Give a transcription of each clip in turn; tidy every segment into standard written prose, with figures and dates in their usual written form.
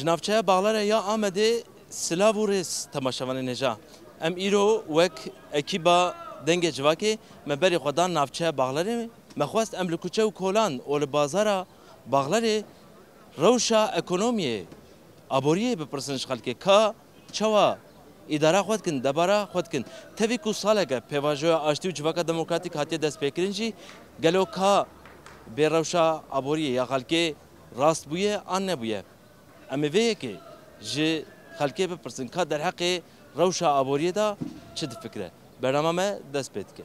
جنافچه باغلاره یا آمده سلاو و ریس تماشاوان نجا ام ایرو وک اکیبا دنگ جواکی مبری خودان نافچه باغلاره مخواست ام لکوچه و کولان اول بازارا باغلاره روشا اکونومیه ابوریه بپرسنش خلکه کا چوا اداره خود کن دبارا خود کن توی کو ساله که پیواژو آشتی و جواکا دموکراتیک هاتی دست پیکرینجی گلو کا به روشا ابوریه یا خلکه راست بویه آن نبویه اما ویه که جه خلکه بپرسن که در حق روشا ابوریه دا چه فکره برنامه دست پید که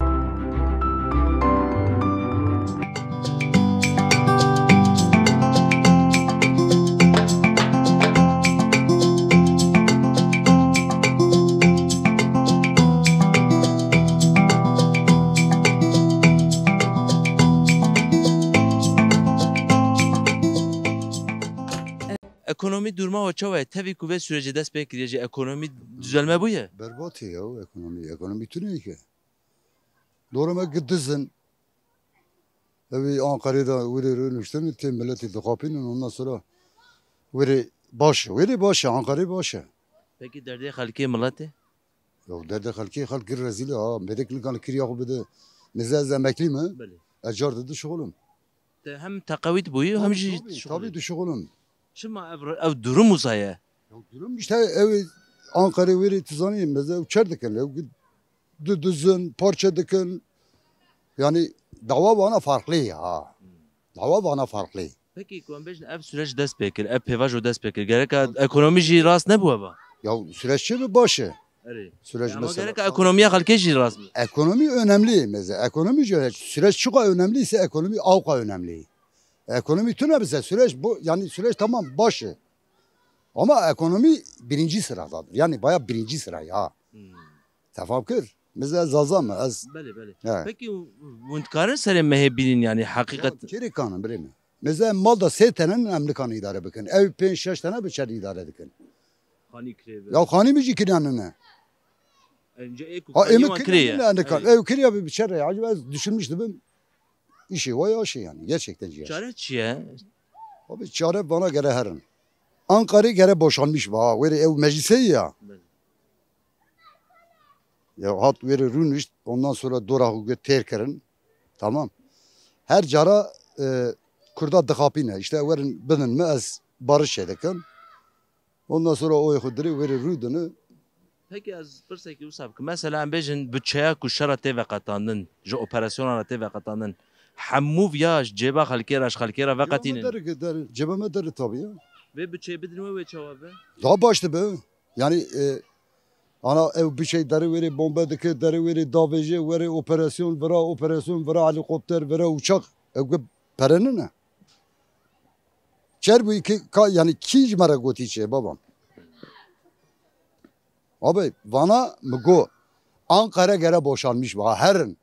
ekonomi durma o çava tabii kuvvet süreci dest bekleyici ekonomi düzelme bu ya. Berbat ya ekonomi. Ekonomi tünü ki. Doğru mu gidiyorsun? Tabii Ankara'da veri işte tem milleti de kapının ondan sonra veri başı Ankara başı. Peki derdi halki milleti? Ya derdi halki rezil ha. Medekli kan kiriya bu da mezaz emekli mi? Ecar dedi şoğlum. Hem takavit boyu hem tabii de şoğlum. Şuma ev durum uzaya. Durum işte ev Ankara veri tuzanıyım mesela uçardıkken ev düzün parçadıkken yani dava bana farklı ya. Dava bana farklı. Peki kuambejn ev süreç dest bekir, ev pevajo dest bekir. Gerek ekonomi ji rast ne bu aba? Ya süreççi mi başı? Evet. Süreç ama mesela. Gerek ekonomiye halke ji rast mı? Ekonomi önemli mesela. Ekonomi süreç çok önemliyse ekonomi avka önemli. Ekonomi tüm bize süreç bu yani süreç tamam başı. Ama ekonomi birinci sıradadır. Yani bayağı birinci sıra ya. Tamam kır. Mesela zaza mı? Beli. Peki muntkarın sere mehebinin yani hakikat. Kiri kanın bre mi? Mesela malda 8 tane emlikanı idare bakın. Ev 5-6 tane biçer idare edin. Hani kreve. Ya hani mi kiranını? Önce emek kiranını ev kirya bir biçer ya. Acaba düşünmüştüm. İşi o ya şey yani gerçekten ciğer. Çare çiye? Abi çare bana göre herın. Ankara göre boşanmış va. Veri ev meclise ya. Ya hat veri rünüş ondan sonra dorahu terkerin. Tamam. Her cara kurda dıkapine işte verin binin mi az barış edekin. Ondan sonra o yahudiri veri rüdünü. Peki az pırsaki usab ki mesela bejin bütçeye kuşara teve katandın. Jo operasyona teve katandın. Hammuf ya ceba halkera ve katinin. Cebime deri tabii ya. Ve bütçeyi bildirme ve cevabı. Daha başta be. Yani ana ev bir şey deri veri bomba dike deri veri daveci veri operasyon veri helikopter veri uçak. Ev parası ne? Çer bu iki yani ki mara gotiçe babam. Abi bana mıgo Ankara göre boşanmış var herın.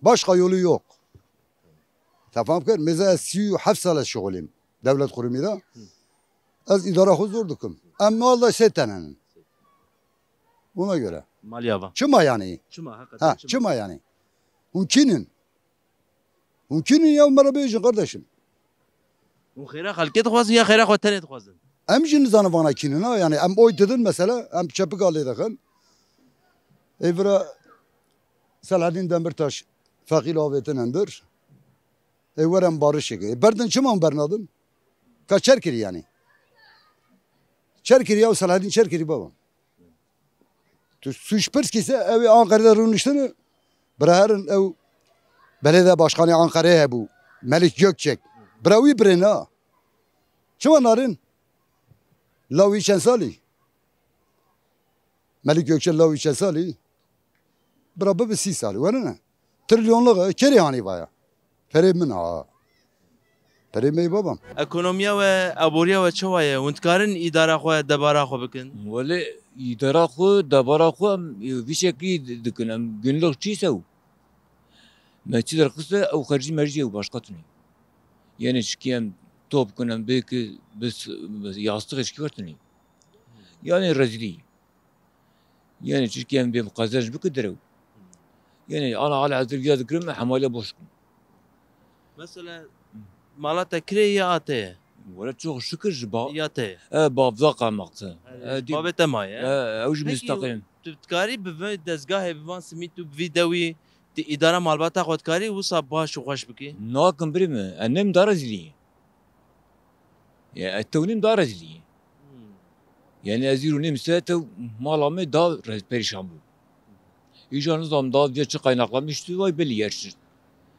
Başka yolu yok. Tamam ki mesela 7 sene şoğlum devlet kurumunda. Az idare huzurdukum. Ama Allah setenin. Buna göre. Malyava. Çıma yani. Çıma hakikaten. Çıma yani. Mümkünün ya mara beyci kardeşim. Bu khira halket khwazın ya khira khwatan khwazın. Hem jinizanı bana kinin ha yani hem oy dedin mesela hem çapık alıydakın. Evra Selahattin Demirtaş fakir avetinendir. Evren barış gibi. Berdin çıman bernadın. Kaç çerkiri yani. Çerkiri ya Selahattin çerkiri babam. Suçpers ise evi Ankara'da rünüştünü. Braher'in ev belediye başkanı Ankara'ya bu. Melik Gökçek. Bravi brena. Çımanların. Lavi Çensali. Melik Gökçek Lavi Çensali. Brabı bir 6 sali. Var ne? Trilyonluğa kere hani baya. Perimin ha. Perimeyi babam. Ekonomiye ve aboriya ve çavaya. Untkarın idare khoya debara kho bikin. Valla idare kho debara kho bir şekli dikin. Günlük çiğse o. Meçiler kısa o harcı merci o başka tuni. Yani şikiyem top kunan belki biz yastık eşki vartuni. Yani rezili. Yani şikiyem bir kazanç büküdür. Yani ana ala azirgiya dikrim hamale boşkum. Mesela malata kreye ate. ولا çok şükür ji Ya te. bavda qamakta. Babet emaye. Ew ji Peki, müstakil. Tu tkarî bi vê dezgahê bi van simît û bi vî dewî di îdara malbata xwe tkarî wisa baş û xweş bikî? Nakim birî me. Enem dara zilî. Ya etewnim dara zilî. Yani ez îro nêm sete mala me da perişan bû. Îja nizam da diye çi qaynaklamıştı vay belî yerşir.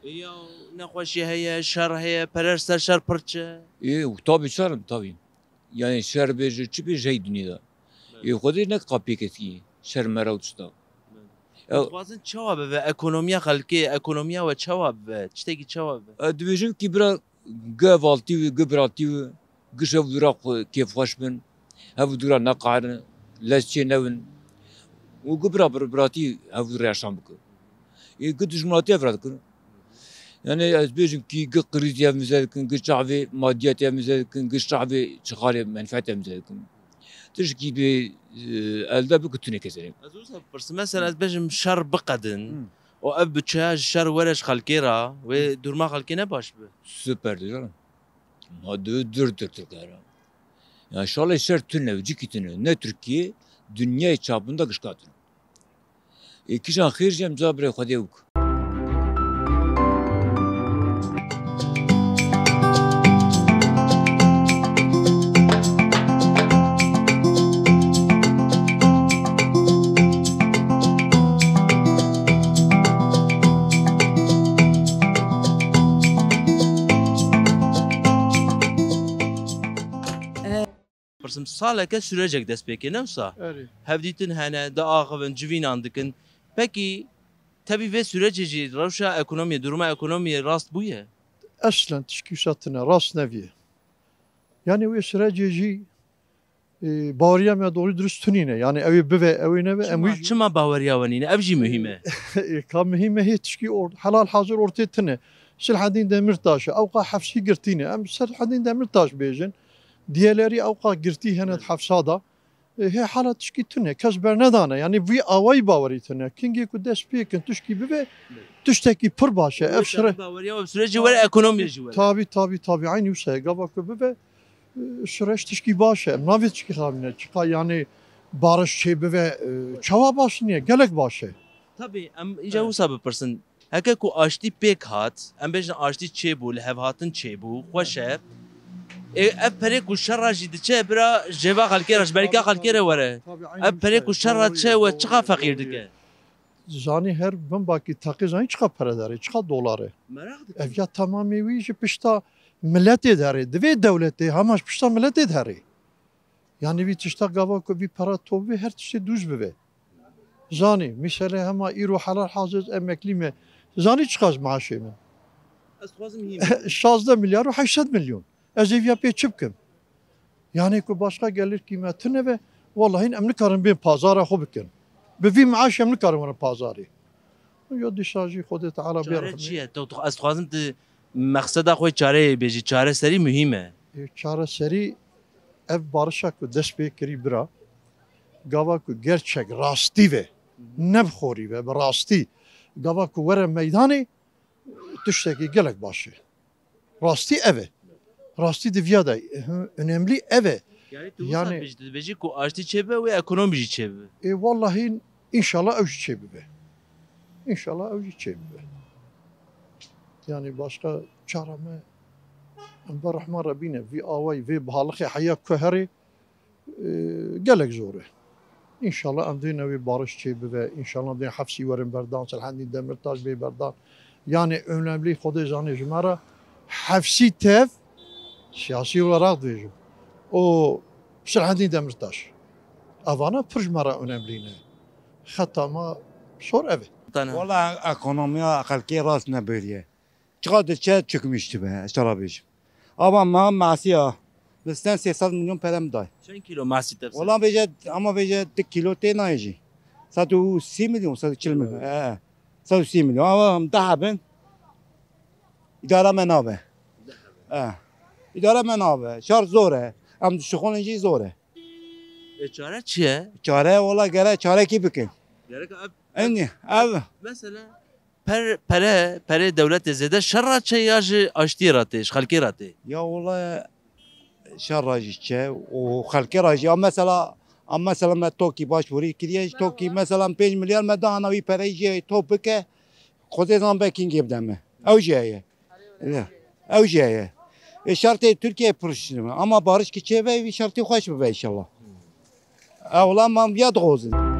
Ya nexweşî heye, şer heye, perer ser şer pir çi. Tabii çarım tabii. Yani şer bêje çi bêje hey dünyada. Xwedê ne kapê ketî. Şer mera tişta. Dixwazin çawa bibe ekonomiya xelkê, ekonomiya we çawa bibe? Tiştekî çawa bibe? Dibêjim ki bira gevaltî wî gibiratî wî giş ev dura kêfxweş bin. Ev dura neqarin. Lezçê nevin. û gibira birbiratî ev dura yaşam bike. Gi dijminatî ev re dikin. Yani ez bêjim ki gi qrîzê ev mize dikin, gi çavê madiyetê ev mize dikin, gi çavê çixalê menfaet ev mize dikin. Tişkî bê elde bike tune keserim. Ez wisa bipirsim mesela ez bêjim şer biqedin û ev biçeya ji şer were ji xelkê ra wê durma xelkê ne baş be? Süperdir canım. Ma dur Türkiye. Yani şöyle şer tüne, cikî tüne. Ne Türkiye, dünya çapında kışkatın. Kişan xêrcem cabre xwedê wik. Pirsim saleke sürecek dest pêkê ne wisa? Evet. Hevdîtin hene, diaxivin, civînan dikin. Pekî tevî vê sürecê jî rewşa ekonomiyê, duruma ekonomiyê rast bûye? Aslen tişkî satine rast neviye. Yani wê sürecê jî baweriya me doğru dürüst tunîne. Yani ew bive ew nebe em wî Çima baweriya wenîne? Ev jî mühim e. ka mühim hê tişkî helal hazır ortaya tune. Silhedîn Demirtaş ewqa hefsî girtîne. Em Silhedîn Demirtaş bêjin. Diğerleri ewqa girtî hene hefsada. Hê hala tişkî tune. Kes bernedane. Yani vî awayî bawerî tune. Kingê ku dest pêkin tişkî bibe tiştekî pir baş e. Ev süre baweriya ev sürecê were ekonomiyê jî were. Tabii aynı wisa gava ku bibe süreç tişkî baş e. Em navê tişkî xabine. Çika yani barış çê bibe çawa baş niye? Gelek baş e. Tabii em îca wisa bipirsin. Heke ku aştî pêk hat, em bêjin aştî çêbû, li hevhatin çêbû, xweş e. Ev perê ku şerra jî diçe bira jêva xelkê re, ji berîka xelkê re were. Ev perê ku şerra diçe we çiqa feqîr dike? Zanî her bimbakî teqî zanî çiqa pere dere, çiqa dolar e. Merak dikim. Ev ya tamamê wî ji pişta milletê derê, divê dewletê hema ji pişta milletê derê. Yani wî tişta gava ku vî pera top her tiştê dûz bibe. Zanî, misale hema îro helal hazır emeklî me. Zanî çiqa ji maaşê min? Ez dixwazim hîm. 16 milyar û 800 milyon. Ez ev ya pê çi bikim? Yani ku başka gelir kıymetine ve vallahi em nikarin bên pazara xwe bikin. Bi vî maaş em nikarin were pazarê. Ya dîşa jî Xwedê Teala Çare çi ye? Ez dixwazim tu meqseda xwe çareyê bêjî, çareserî mühim e. çareserî ev barışa ku dest pê kirî bira gava ku gerçek rastî ve nebxorî ve bi rastî gava ku were meydanê tiştekî gelek baş e. Rastî ev e. Rastî diviya da önemli ev e. Yani tu wisa bêjî ku aştî çêbe wê ekonomî jî çêbe. Vallahi inşallah ev jî çêbibe. İnşallah ev jî çêbibe. Yani başka çareme em bi rehman Rabbîne vî awayî vê bihalixê heya ku herê gelek zor e. İnşallah em dêne wê barış çêbibe. İnşallah dêne hefsî werin berdan, Silhedîn Demirtaş bê berdan. Yani önemli Xwedê zanî ji me re hefsî tev siyasî olarak dibêjim. O Silhedîn Demirtaş. Evana pir ji me re önemli ne. Heta me sor ev e. Valla ekonomiya xelkê rast nebiriye. Çiqa diçe çökmüştü be, şara bêjim. Ama me masiya bi 300 milyon perem day. Çend kilo masî tevse? Valla bêje ama bêje 1 kilo tê nayê jî. 130 milyon, 140 milyon. 130 milyon ama em daha bin. İdara me nabe. İdara me nabe. Şar zor e. Em dişixonê jî zor e. Çare çi ye? Çare valla gere çarekî bikin. Gerek ev Enni ev. mesela perê devletê zêde şerra çê ya ji aştiyê re tê, ji xelkê re tê. Ya valla شر راجي چه وخلق راجي اما مثلا ما توكي باش وري كريش توكي مثلا 5 مليار ما دانا وي بريجي توبك خذ زان باكينج يبدأ او جايه او جايه شرطي تركيا بروشنما اما بارش كي چه شرطي خوش به ان شاء الله اولا ما ياد غوزن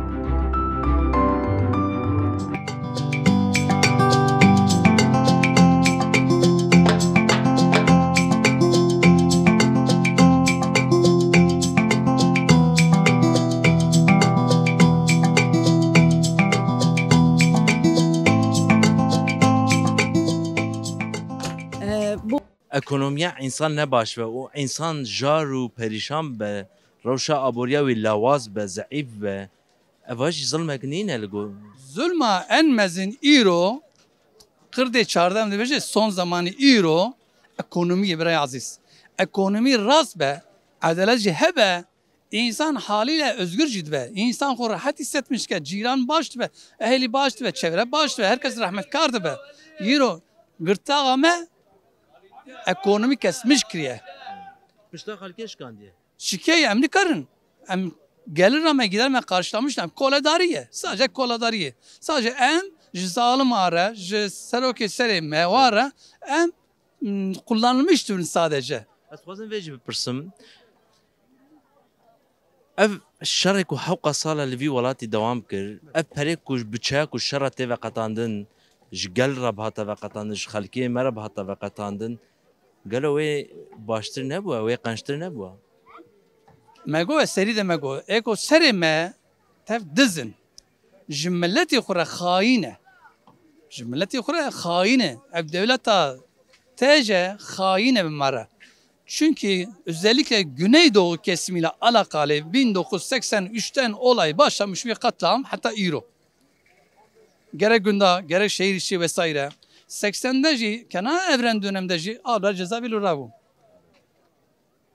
ekonomiya insan ne baş ve o insan jar û perişan be rewşa aboriya wê lawaz be zeîf be ev jî zilmek nîne li got Zulma en mezin îro Kırdê çardem dibêje son zamanî îro ekonomiyê birey aziz. Ekonomî rast be, edelet jî hebe, insan haliyle özgür jî dibe. İnsan xwe rahat hissetmiş ke cîran baş dibe, ehlî baş dibe, çevre baş dibe, herkes rahmetkar dibe. Îro girtaxa me ekonomî kesmiş kiriye. pişta xelkê şikandiye Şikeye em nikarin. Em gelir me gider me karşılamışlar. Koledariye. Sadece koledariye. Sadece em ji zalim ara, ji serokê serê me wara em kullanılmıştır sadece. ez xwazim vê jî bipirsim ev şerê ku hewqa sala li vî welatî dewam kir ev perê ku ji biçeya ku şera tê veqetandin ji gel re bihata veqetandin ji xelkê me re bihata veqetandin gelo wê baştir nebûye wê qençtir nebûye Mego serî de mego. Eko serê me tev dizin. Ji milletê xwe re xayîne. Ji milletê xwe re xayîne. Ev devleta tece xayîne bi me re. Çünkü özellikle Güneydoğu kesimiyle alakalı 1983'ten olay başlamış bir katliam hatta İro. Gerek Gunda, gerek şehir içi vesaire. 80'de jî kenar evren dönemde jî ağlar cezaevli ravu.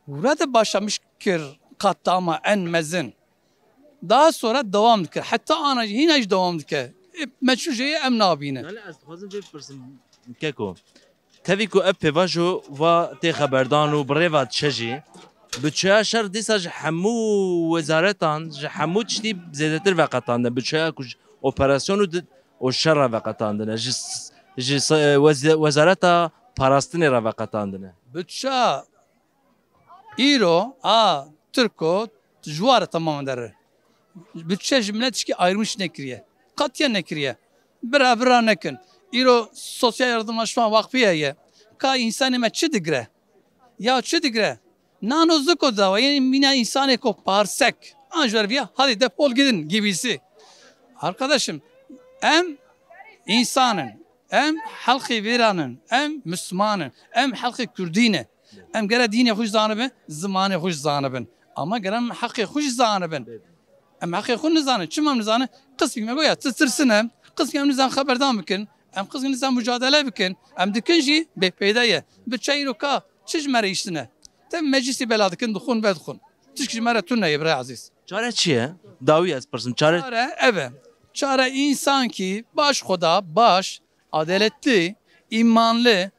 Burada başlamış kir katliama en mezin. Daha sonra devam dikir. Hatta ana yine devam dikir. Meçhul şeyi em nabine. Yani ez dixwazim vê bipirsim keko tevî ku ev pêvajo va tê xeberdan û bi rêva diçe jî biçeya şer dîsa ji hemû wezaretan ji hemû tiştî zêdetir veqetandin biçeya ku operasyonu û şer re veqetandine ji wezareta parastinê re veqetandine Bütçe İro a Türko jwar tamamen der. Bütçe cümle tişki ayrılmış nekriye. Katiyen nekriye. Bira nekin. İro sosyal yardımlaşma vakfiyeye. Ka insanı me çi digre. Ya çi digre. Nanozluk o da yani mina insan eko parsek. Anjör bir hadi defol gidin gibisi. Arkadaşım em insanın em halkı viranın em Müslümanın em halkı Kürdine em gere dini hoş zanibin zamanı hoş zanibin ama gerem hakkı hoş zanibin em hakkı hoş nizanı çimam nizanı kısmı goya tırsın em kısmı nizan haberdan bikin em kısmı nizan mücadele bikin em dikinci be peydaye bir çayro ka çizmere iştine tem meclisi beladıkın dukhun bedkhun tişkimere tunne ibra aziz çare çiye dawi ez pirsim çare evet çare insan ki baş koda baş adaletli imanlı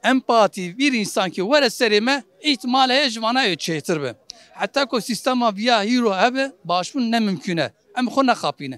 empati bir insan ki vere serime ihtimale ecvana ölçeğitir be. Hatta ko sistema via hero abi başvun ne mümküne. Em khona kapine.